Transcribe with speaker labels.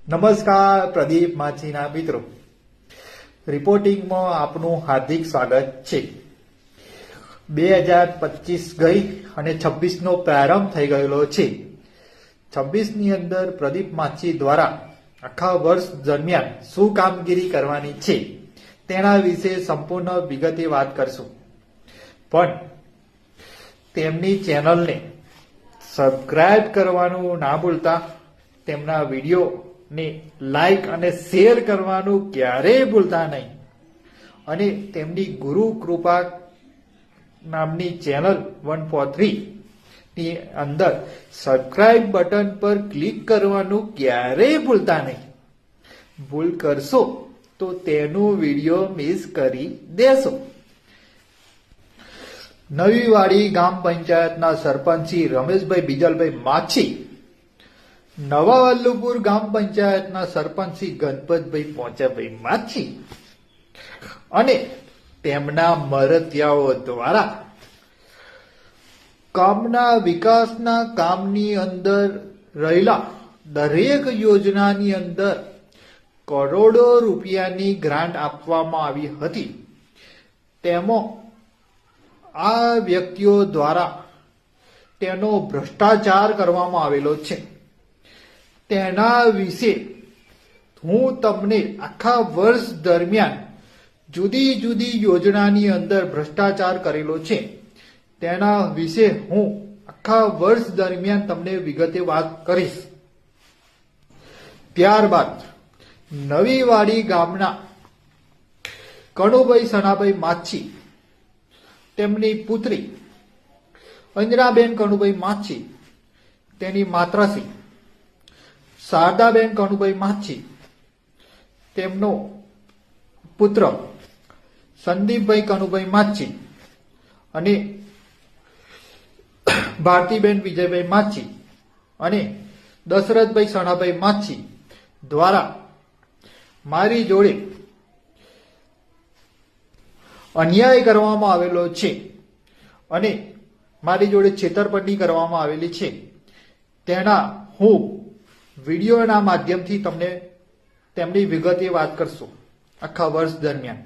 Speaker 1: નમસ્કાર પ્રદીપ માછીના મિત્રો, રિપોર્ટિંગમાં આપનું હાર્દિક સ્વાગત છે। 2025 ગઈ અને 26નો પ્રારંભ થઈ ગયેલો છે। 26ની અંદર પ્રદીપ માછી દ્વારા આખા વર્ષ દરમિયાન શું કામગીરી કરવાની છે તેના વિશે સંપૂર્ણ વિગતે વાત કરશું, પણ તેમની ચેનલને સબસ્ક્રાઇબ કરવાનું ના ભૂલતા, તેમના વિડીયો ને લાઈક અને શેર કરવાનું ક્યારેય ભૂલતા નહીં, અને તેમની ગુરુ કૃપા નામની ચેનલ 143 ની અંદર સબસ્ક્રાઇબ બટન પર ક્લિક કરવાનું ક્યારેય ભૂલતા નહીં। ભૂલ કરશો તો તેનું વિડીયો મિસ કરી દેશો। નવીવાડી ગ્રામ પંચાયતના સરપંચ શ્રી રમેશભાઈ બીજલભાઈ માછી, નવા વલ્લભપુર ગ્રામ પંચાયતના સરપંચ શ્રી ગણપતભાઈ પોંચાભાઈ માછી અને તેમના મરતિયાઓ દ્વારા ગામના વિકાસના કામની અંદર રહેલા દરેક યોજનાની અંદર કરોડો રૂપિયાની ગ્રાન્ટ આપવામાં આવી હતી। તેમાં આ વ્યક્તિઓ દ્વારા તેનો ભ્રષ્ટાચાર કરવામાં આવેલો છે। તેના વિશે હું તમને આખા વર્ષ દરમિયાન જુદી જુદી યોજનાની અંદર ભ્રષ્ટાચાર કરેલો છે તેના વિશે હું આખા વર્ષ દરમિયાન તમને વિગતે વાત કરીશ। ત્યારબાદ નવીવાડી ગામના કણુભાઈ સનાભાઈ માછી, તેમની પુત્રી અંજરાબેન કણુભાઈ માછી, તેની માત્રાશ્રી શારદાબેન કણુભાઈ માછી, તેમનો પુત્ર સંદીપભાઈ કણુભાઈ માછી અને ભારતીબેન વિજયભાઈ માછી અને દશરથભાઈ સણાભાઈ માછી દ્વારા મારી જોડે અન્યાય કરવામાં આવેલો છે અને મારી જોડે છેતરપિંડી કરવામાં આવેલી છે। તેના હું વિડીયોના માધ્યમથી તમને તેમની વિગતે વાત કરશું આખા વર્ષ દરમિયાન।